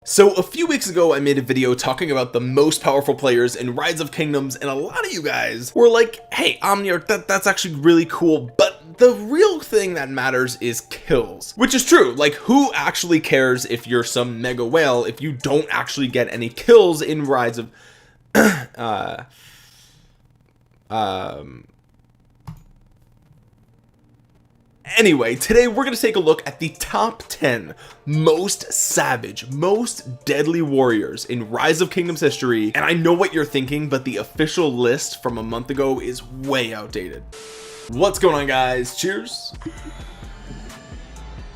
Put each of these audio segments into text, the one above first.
So a few weeks ago I made a video talking about the most powerful players in Rise of Kingdoms, and a lot of you guys were like, hey Omniarch, that's actually really cool, but the real thing that matters is kills. Which is true. Like, who actually cares if you're some mega whale if you don't actually get any kills in Rise of Anyway, today we're going to take a look at the top 10 most savage, most deadly warriors in Rise of Kingdoms history. And I know what you're thinking, but the official list from a month ago is way outdated. What's going on, guys? Cheers.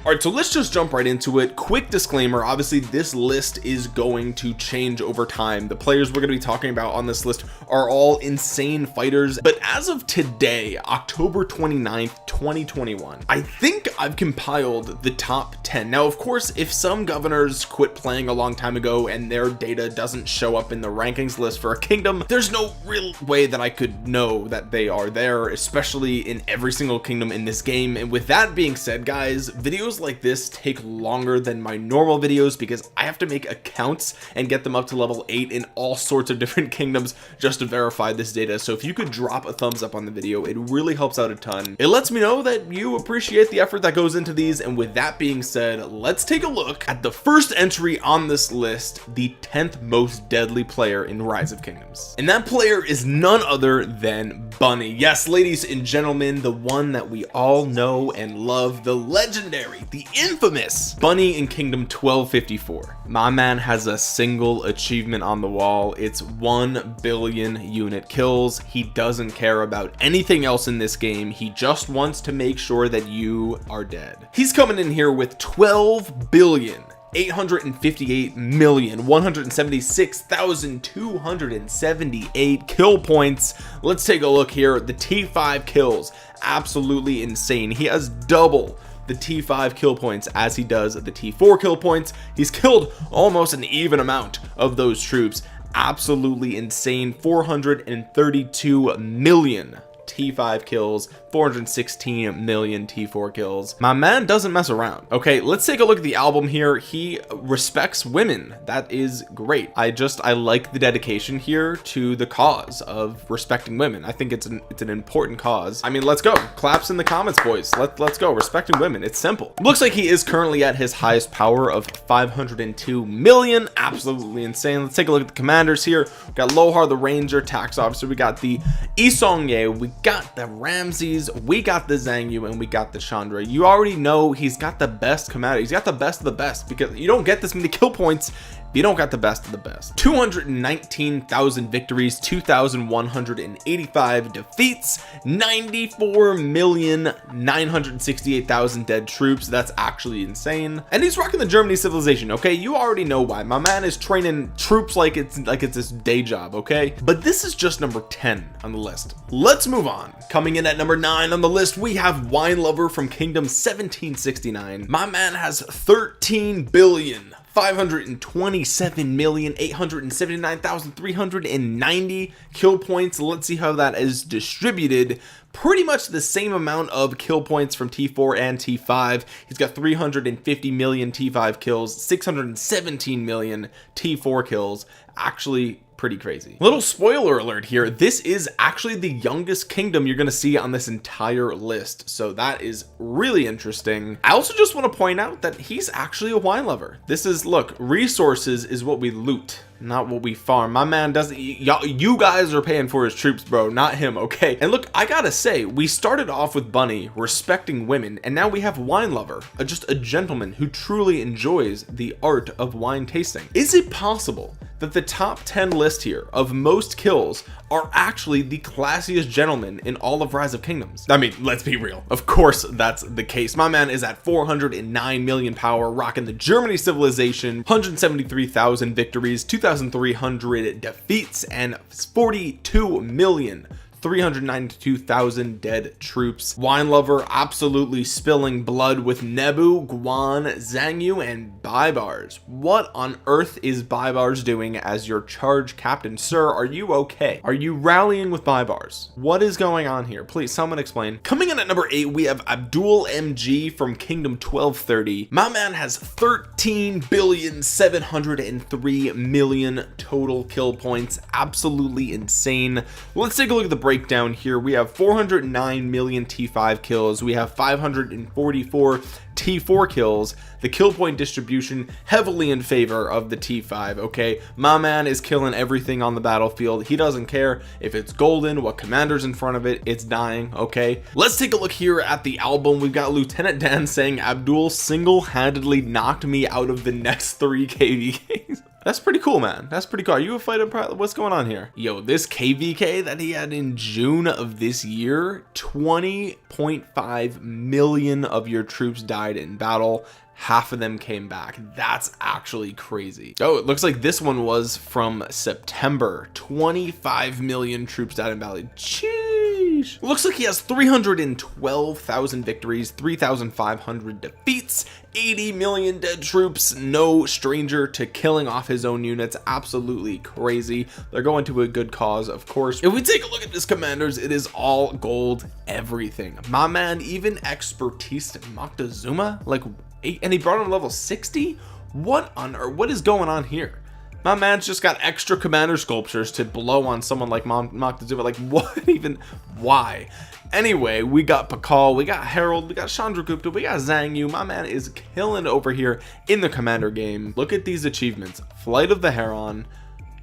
Alright, so let's just jump right into it. Quick disclaimer, obviously this list is going to change over time. The players we're going to be talking about on this list are all insane fighters, but as of today, October 29th, 2021, I think I've compiled the top 10. Now, of course, if some governors quit playing a long time ago and their data doesn't show up in the rankings list for a kingdom, there's no real way that I could know that they are there, especially in every single kingdom in this game. And with that being said, guys, videos like this take longer than my normal videos because I have to make accounts and get them up to level 8 in all sorts of different kingdoms just to verify this data. So if you could drop a thumbs up on the video, it really helps out a ton. It lets me know that you appreciate the effort that goes into these. And with that being said, let's take a look at the first entry on this list, the 10th most deadly player in Rise of Kingdoms. And that player is none other than Bunny. Yes, ladies and gentlemen, the one that we all know and love, the legendary, the infamous Bunny in Kingdom 1254. My man has a single achievement on the wall. It's 1 billion unit kills. He doesn't care about anything else in this game. He just wants to make sure that you are dead. He's coming in here with 12 billion 858,176,278 kill points. Let's take a look here. The T5 kills, absolutely insane. He has double the T5 kill points as he does the T4 kill points. He's killed almost an even amount of those troops. Absolutely insane. 432 million T5 kills, 416 million T4 kills. My man doesn't mess around. Okay, let's take a look at the album here. He respects women. That is great. I like the dedication here to the cause of respecting women. I think it's an important cause. I mean, let's go. Claps in the comments, boys. Let's go. Respecting women. It's simple. Looks like he is currently at his highest power of 502 million. Absolutely insane. Let's take a look at the commanders here. We got Lohar the Ranger, tax officer. We got the Isongye. We got the Ramses, we got the Zhang Yu, and we got the Chandra. You already know he's got the best commander. He's got the best of the best because you don't get this many kill points if you don't got the best of the best. 219,000 victories, 2,185 defeats, 94,968,000 dead troops. That's actually insane. And he's rocking the Germany civilization. Okay, you already know why. My man is training troops like it's his day job. Okay, but this is just number 10 on the list. Let's move on. Coming in at number 9 on the list, we have Wine Lover from Kingdom 1769. My man has 13 billion 527,879,390 kill points. Let's see how that is distributed. Pretty much the same amount of kill points from T4 and T5. He's got 350 million T5 kills, 617 million T4 kills. Actually pretty crazy. Little spoiler alert here, this is actually the youngest kingdom you're going to see on this entire list, so that is really interesting. I also just want to point out that he's actually a wine lover. This is, look, resources is what we loot, not what we farm. My man doesn't, you guys are paying for his troops, bro, not him. Okay, and look, I gotta say, we started off with Bunny respecting women, and now we have Wine Lover, just a gentleman who truly enjoys the art of wine tasting. Is it possible that the top 10 list here of most kills are actually the classiest gentlemen in all of Rise of Kingdoms? I mean, let's be real. Of course that's the case. My man is at 409 million power, rocking the Germany civilization, 173,000 victories, 2,300 defeats, and 42 million 392,000 dead troops. Wine Lover absolutely spilling blood with Nebu, Guan, Zhang Yu, and Baibars. What on earth is Baibars doing as your charge captain? Sir, are you okay? Are you rallying with Baibars? What is going on here? Please, someone explain. Coming in at number 8, we have Abdul MG from Kingdom 1230. My man has 13,703,000,000 total kill points. Absolutely insane. Let's take a look at the breakdown here. We have 409 million T5 kills. We have 544 T4 kills. The kill point distribution heavily in favor of the T5. Okay, my man is killing everything on the battlefield. He doesn't care if it's golden, what commander's in front of it, it's dying. Okay, let's take a look here at the album. We've got Lieutenant Dan saying Abdul single-handedly knocked me out of the next 3 KVKs. That's pretty cool, man. That's pretty cool. Are you a fighter? What's going on here? Yo, this KVK that he had in June of this year, 20.5 million of your troops died in battle. Half of them came back. That's actually crazy. Oh, it looks like this one was from September. 25 million troops died in battle. Sheesh. Looks like he has 312,000 victories, 3,500 defeats, 80 million dead troops. No stranger to killing off his own units. Absolutely crazy. They're going to a good cause, of course. If we take a look at this commanders, it is all gold everything. My man even expertise Moctezuma, like, and he brought him level 60. What on earth? What is going on here? My man's just got extra commander sculptures to blow on someone like Moctezuma. Like, what even? Why? Anyway, we got Pakal, we got Harold, we got Chandragupta, we got Zhang Yu. My man is killing over here in the commander game. Look at these achievements: Flight of the Heron,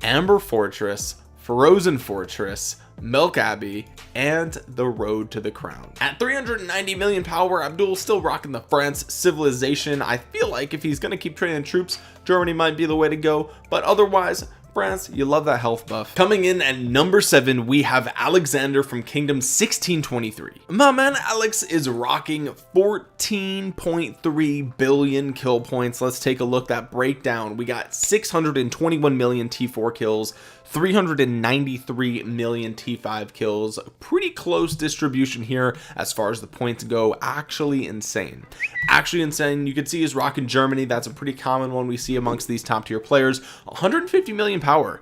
Amber Fortress, Frozen Fortress, Milk Abbey, and the Road to the Crown. At 390 million power, Abdul's still rocking the France civilization. I feel like if he's gonna keep training troops, Germany might be the way to go, but otherwise, France, you love that health buff. Coming in at number 7, we have Alexander from Kingdom 1623. My man Alex is rocking 14.3 billion kill points. Let's take a look at that breakdown. We got 621 million T4 kills, 393 million T5 kills. Pretty close distribution here as far as the points go. Actually insane. You can see he's rocking Germany. That's a pretty common one we see amongst these top tier players. 150 million power.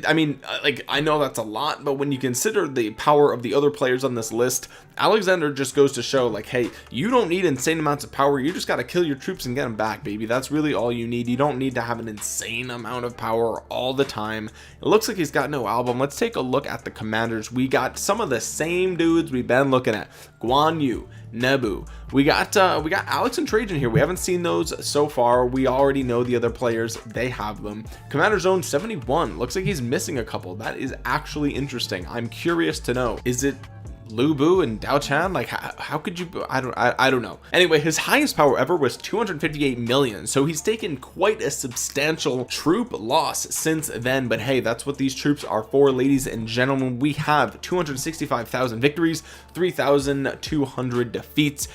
I mean, like, I know that's a lot, but when you consider the power of the other players on this list, Alexander just goes to show, like, hey, you don't need insane amounts of power. You just got to kill your troops and get them back, baby. That's really all you need. You don't need to have an insane amount of power all the time. It looks like he's got no album. Let's take a look at the commanders. We got some of the same dudes we've been looking at. Guan Yu, Nebu. We got Alex and Trajan here. We haven't seen those so far. We already know the other players. They have them. Commander Zone 71. Looks like he's missing a couple. That is actually interesting. I'm curious to know. Is it Lu Bu and Dao Chan? Like, how could you? I don't know. Anyway, his highest power ever was 258 million, so he's taken quite a substantial troop loss since then. But hey, that's what these troops are for, ladies and gentlemen. We have 265,000 victories, 3,200 defeats,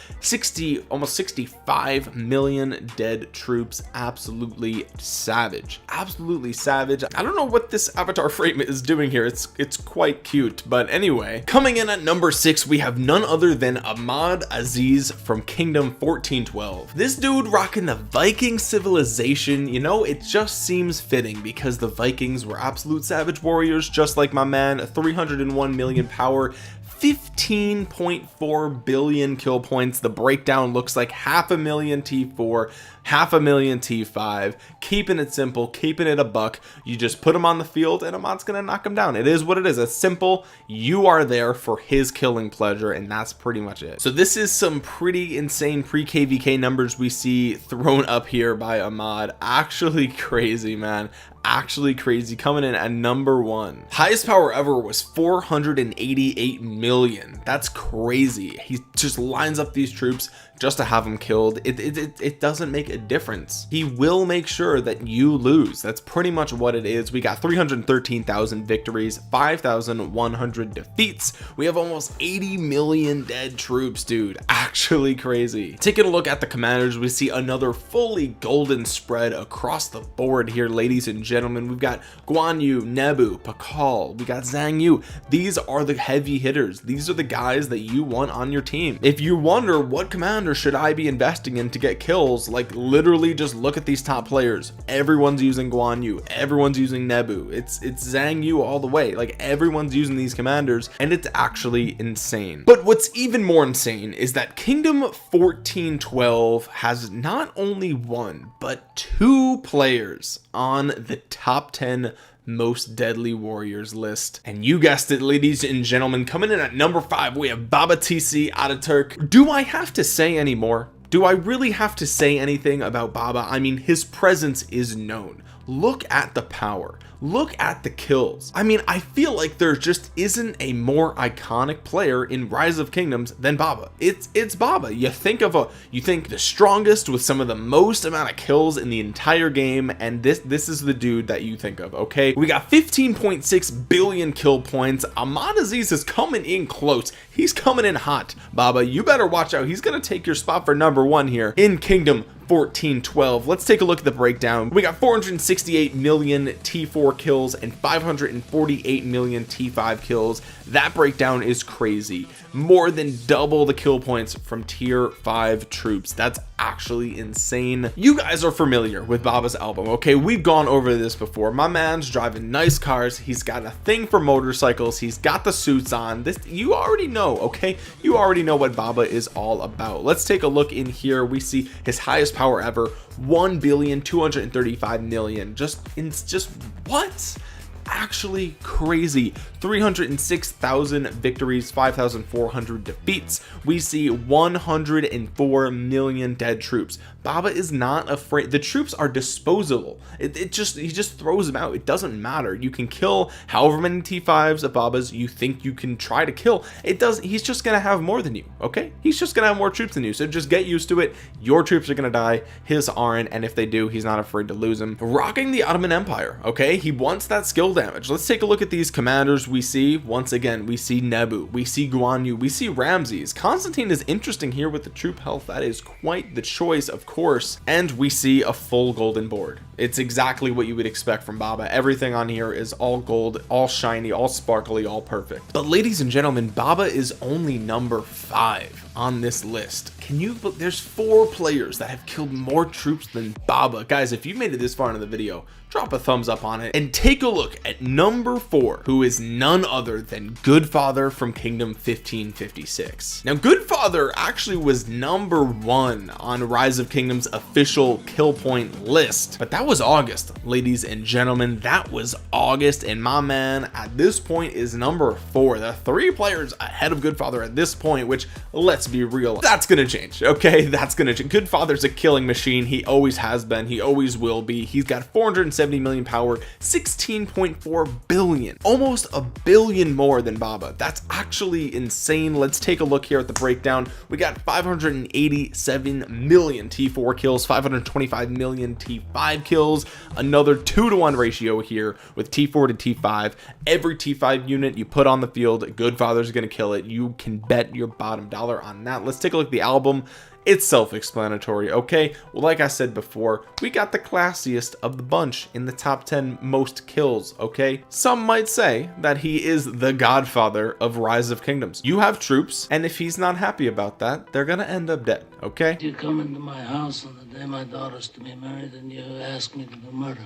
almost 65 million dead troops. Absolutely savage. Absolutely savage. I don't know what this avatar frame is doing here. It's quite cute. But anyway, coming in at number 6, we have none other than Ahmad Aziz from Kingdom 1412. This dude rocking the Viking civilization. You know, it just seems fitting because the Vikings were absolute savage warriors, just like my man. 301 million power, 15.4 billion kill points. The breakdown looks like 500,000 T4, 500,000 T5. Keeping it simple, keeping it a buck. You just put him on the field and Ahmad's gonna knock him down. It is what it is. It's simple. You are there for his killing pleasure, and that's pretty much it. So this is some pretty insane pre-KVK numbers we see thrown up here by Ahmad. Actually crazy, man. Actually crazy. Coming in at number 1. Highest power ever was 488 million. That's crazy. He just lines up these troops, just to have him killed. It doesn't make a difference. He will make sure that you lose. That's pretty much what it is. We got 313,000 victories, 5,100 defeats. We have almost 80 million dead troops, dude. Actually crazy. Taking a look at the commanders, we see another fully golden spread across the board here, ladies and gentlemen. We've got Guan Yu, Nebu, Pakal, we got Zhang Yu. These are the heavy hitters. These are the guys that you want on your team. If you wonder what commander should I be investing in to get kills, like literally just look at these top players. Everyone's using Guan Yu, everyone's using Nebu. It's Zhang Yu all the way. Like everyone's using these commanders, and it's actually insane. But what's even more insane is that Kingdom 1412 has not only one but two players on the top 10 most deadly warriors list. And you guessed it, ladies and gentlemen, coming in at number 5, we have Baba TC Ataturk. Do I have to say any more? Do I really have to say anything about Baba? I mean, his presence is known. Look at the power. Look at the kills. I mean, I feel like there just isn't a more iconic player in Rise of Kingdoms than Baba. It's Baba. You think the strongest with some of the most amount of kills in the entire game, and this is the dude that you think of, okay? We got 15.6 billion kill points. Ahmad Aziz is coming in close. He's coming in hot. Baba, you better watch out. He's gonna take your spot for number 1 here in Kingdom 1412. Let's take a look at the breakdown. We got 468 million T4 kills and 548 million T5 kills. That breakdown is crazy. More than double the kill points from tier 5 troops. That's actually insane. You guys are familiar with Baba's album, okay? We've gone over this before. My man's driving nice cars. He's got a thing for motorcycles. He's got the suits on. This, you already know, okay? You already know what Baba is all about. Let's take a look in here. We see his highest power ever, 1,235,000,000. Just what? Actually crazy. 306,000 victories, 5,400 defeats. We see 104 million dead troops. Baba is not afraid. The troops are disposable. He just throws them out. It doesn't matter. You can kill however many T5s of Baba's you think you can try to kill. He's just gonna have more than you, okay? He's just gonna have more troops than you. So just get used to it. Your troops are gonna die, his aren't, and if they do, he's not afraid to lose them. Rocking the Ottoman Empire, okay? He wants that skill damage. Let's take a look at these commanders. We see, once again, we see Nebu, we see Guan Yu, we see Ramses. Constantine is interesting here with the troop health. That is quite the choice, of course. And we see a full golden board. It's exactly what you would expect from Baba. Everything on here is all gold, all shiny, all sparkly, all perfect. But ladies and gentlemen, Baba is only number 5 on this list. Can you, there's 4 players that have killed more troops than Baba. Guys, if you made it this far into the video, drop a thumbs up on it and take a look at number 4, who is none other than Goodfather from Kingdom 1556. Now, Goodfather actually was number 1 on Rise of Kingdoms official kill point list, but that was August, ladies and gentlemen. That was August, and my man at this point is number 4. The 3 players ahead of Goodfather at this point, which, let's be real, that's gonna change, okay? That's gonna change. Goodfather's a killing machine. He always has been. He always will be. He's got 470 million power, 16.4 billion, almost a billion more than Baba. That's actually insane. Let's take a look here at the breakdown. We got 587 million T4 kills, 525 million T5 kills, another 2-to-1 ratio here with T4 to T5. Every T5 unit you put on the field, Goodfather's gonna kill it. You can bet your bottom dollar on that. Let's take a look at the album. It's self-explanatory, okay? Well, like I said before, we got the classiest of the bunch in the top 10 most kills, okay? Some might say that he is the godfather of Rise of Kingdoms. You have troops, and if he's not happy about that, they're gonna end up dead, okay? You come into my house on the day my daughter's to be married, and you ask me to do murder.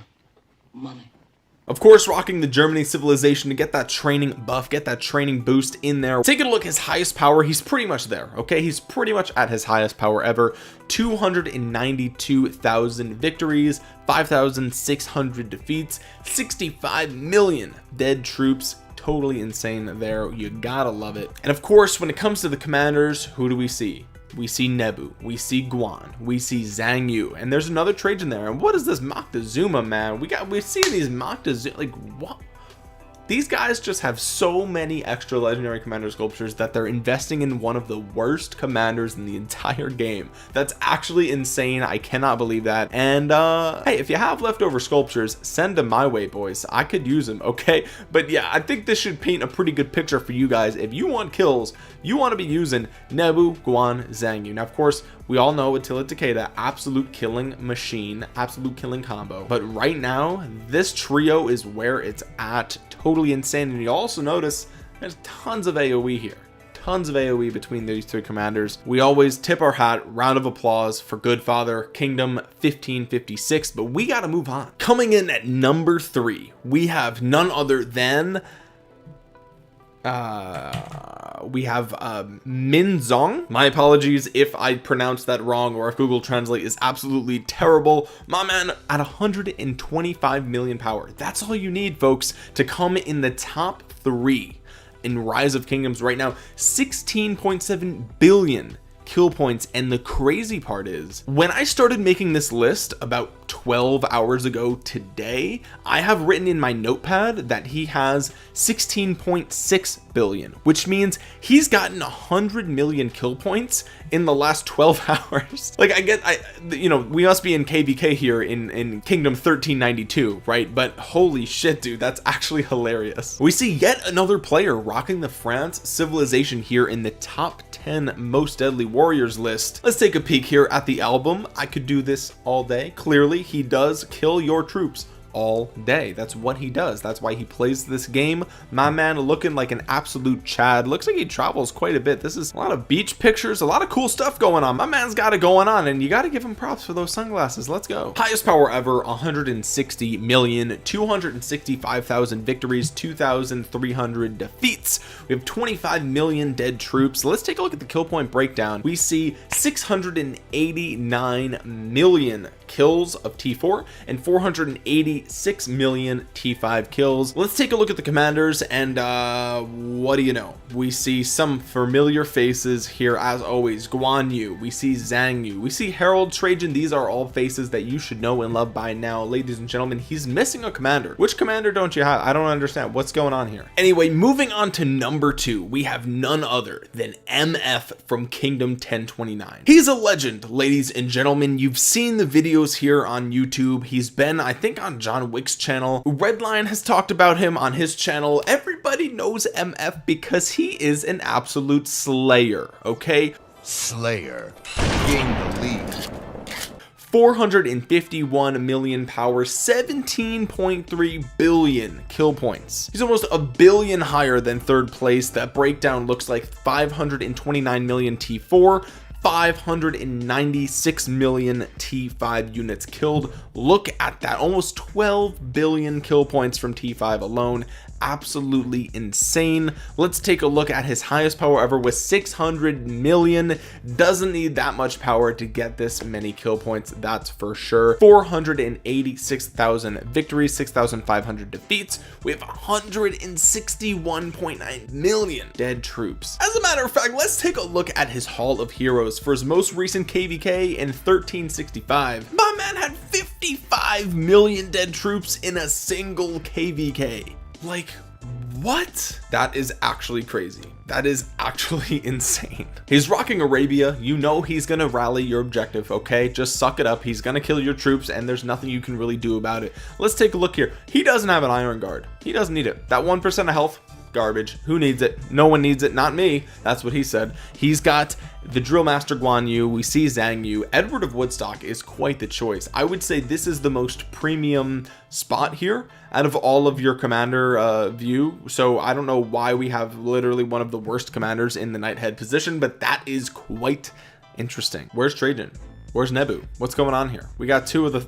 Money. Of course, rocking the Germany civilization to get that training buff, get that training boost in there. Take a look at his highest power. He's pretty much there, okay? He's pretty much at his highest power ever. 292,000 victories, 5,600 defeats, 65 million dead troops. Totally insane there. You gotta love it. And of course, when it comes to the commanders, who do we see? We see Nebu, we see Guan, we see Zhang Yu, and there's another Trajan there. And what is this Moctezuma, man? We see these Moctezuma, like what? These guys just have so many extra legendary commander sculptures that they're investing in one of the worst commanders in the entire game. That's actually insane. I cannot believe that. And hey, if you have leftover sculptures, send them my way, boys. I could use them, okay? But yeah, I think this should paint a pretty good picture for you guys. If you want kills, you want to be using Nebu, Guan, Zhang Yu. Now, of course, we all know Attila Takeda, absolute killing machine, absolute killing combo. But right now, this trio is where it's at. Totally insane. And you also notice there's tons of AoE here. Tons of AoE between these three commanders. We always tip our hat, round of applause for Goodfather, Kingdom 1556, but we gotta move on. Coming in at number 3, we have none other than Min Zong. My apologies if I pronounced that wrong or if Google Translate is absolutely terrible. My man at 125 million power. That's all you need, folks, to come in the top 3 in Rise of Kingdoms right now. 16.7 billion kill points. And the crazy part is, when I started making this list about 12 hours ago today, I have written in my notepad that he has 16.6 billion, which means he's gotten 100 million kill points in the last 12 hours. Like, you know, we must be in KVK here in Kingdom 1392, right? But holy shit, dude, that's actually hilarious. We see yet another player rocking the France civilization here in the top 10 most deadly warriors list. Let's take a peek here at the album. I could do this all day. Clearly, he does kill your troops all day. That's what he does. That's why he plays this game. My man looking like an absolute Chad. Looks like he travels quite a bit. This is a lot of beach pictures, a lot of cool stuff going on. My man's got it going on, and you got to give him props for those sunglasses. Let's go. Highest power ever, 160 million, 265,000 victories, 2,300 defeats. We have 25 million dead troops. Let's take a look at the kill point breakdown. We see 689 million kills of T4 and 486 million T5 kills. Let's take a look at the commanders, and what do you know? We see some familiar faces here as always. Guan Yu, we see Zhang Yu, we see Harold Trajan. These are all faces that you should know and love by now. Ladies and gentlemen, he's missing a commander. Which commander don't you have? I don't understand what's going on here. Anyway, moving on to number 2, we have none other than MF from Kingdom 1029. He's a legend, ladies and gentlemen. You've seen the videos here on YouTube. He's been, I think, on John Wick's channel. Redline has talked about him on his channel. Everybody knows MF because he is an absolute slayer, okay? Slayer. Gain the lead. 451 million power, 17.3 billion kill points. He's almost a billion higher than third place. That breakdown looks like 529 million T4, 596 million T5 units killed. Look at that, almost 12 billion kill points from T5 alone. Absolutely insane. Let's take a look at his highest power ever with 600 million. Doesn't need that much power to get this many kill points, that's for sure. 486,000 victories, 6,500 defeats. We have 161.9 million dead troops. As a matter of fact, let's take a look at his Hall of Heroes. For his most recent KVK in 1365, my man had 55 million dead troops in a single KVK. Like, what? That is actually crazy. That is actually insane. He's rocking Arabia. You know he's gonna rally your objective, okay? Just suck it up. He's gonna kill your troops, and there's nothing you can really do about it. Let's take a look here. He doesn't have an Iron Guard. He doesn't need it. That 1% of health, garbage. Who needs it? No one needs it. Not me. That's what he said. He's got the Drill Master Guan Yu. We see Zhang Yu. Edward of Woodstock is quite the choice. I would say this is the most premium spot here out of all of your commander view. So I don't know why we have literally one of the worst commanders in the Knighthead position, but that is quite interesting. Where's Trajan? Where's Nebu? What's going on here? We got two of the...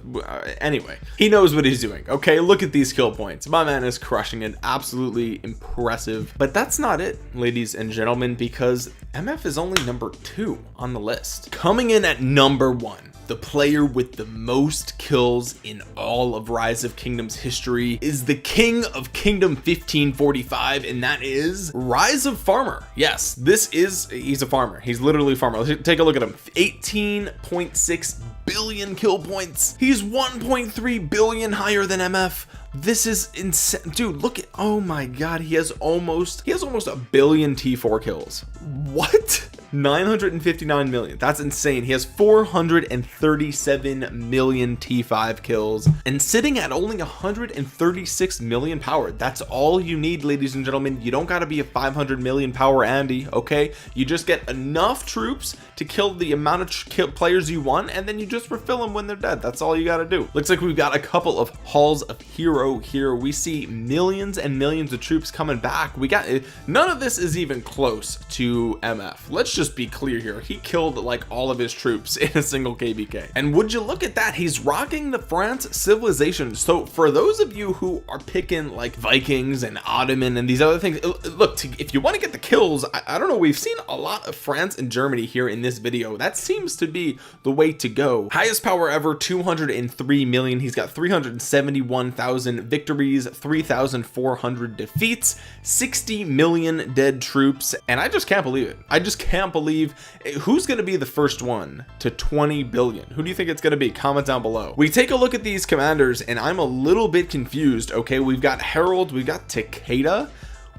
anyway, he knows what he's doing. Okay, look at these kill points. My man is crushing it. Absolutely impressive. But that's not it, ladies and gentlemen, because MF is only number 2 on the list. Coming in at number 1, the player with the most kills in all of Rise of Kingdoms history is the king of Kingdom 1545, and that is Rise of Farmer. Yes, he's a farmer. He's literally a farmer. Let's take a look at him. 18.6 billion kill points. He's 1.3 billion higher than MF. This is insane, dude. Look at, oh my god, he has almost a billion T4 kills. What? 959 million. That's insane. He has 437 million T5 kills and sitting at only 136 million power. That's all you need, ladies and gentlemen. You don't got to be a 500 million power Andy, okay? You just get enough troops to kill the amount of players you want, and then you just refill them when they're dead. That's all you got to do. Looks like we've got a couple of halls of hero here. We see millions and millions of troops coming back. We got, none of this is even close to MF. Let's just be clear here. He killed like all of his troops in a single KBK. And would you look at that? He's rocking the France civilization. So for those of you who are picking like Vikings and Ottoman and these other things, look, if you want to get the kills, I don't know, we've seen a lot of France and Germany here in this video. That seems to be the way to go. Highest power ever, 203 million. He's got 371,000 victories, 3,400 defeats, 60 million dead troops, and I just can't believe it. I just can't believe who's going to be the first one to 20 billion. Who do you think it's going to be? Comment down below. We take a look at these commanders and I'm a little bit confused. Okay, we've got Harold, we've got Takeda,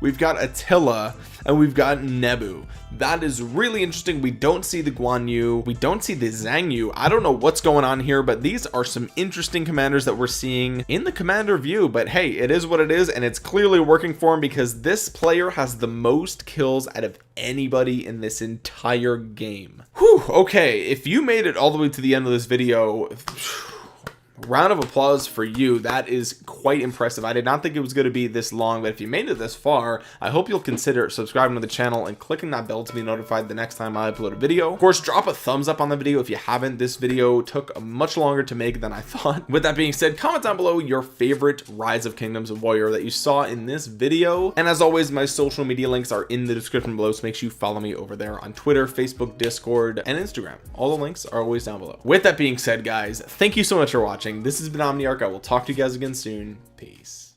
we've got Attila, and we've got Nebu. That is really interesting. We don't see the Guan Yu, we don't see the Zhang Yu. I don't know what's going on here, but these are some interesting commanders that we're seeing in the commander view. But hey, it is what it is, and it's clearly working for him because this player has the most kills out of anybody in this entire game. Whew, okay, if you made it all the way to the end of this video, round of applause for you. That is quite impressive. I did not think it was going to be this long, but if you made it this far, I hope you'll consider subscribing to the channel and clicking that bell to be notified the next time I upload a video. Of course, drop a thumbs up on the video if you haven't. This video took much longer to make than I thought. With that being said, comment down below your favorite Rise of Kingdoms warrior that you saw in this video. And as always, my social media links are in the description below, so make sure you follow me over there on Twitter, Facebook, Discord, and Instagram. All the links are always down below. With that being said, guys, thank you so much for watching. This has been Omniarch. I will talk to you guys again soon. Peace.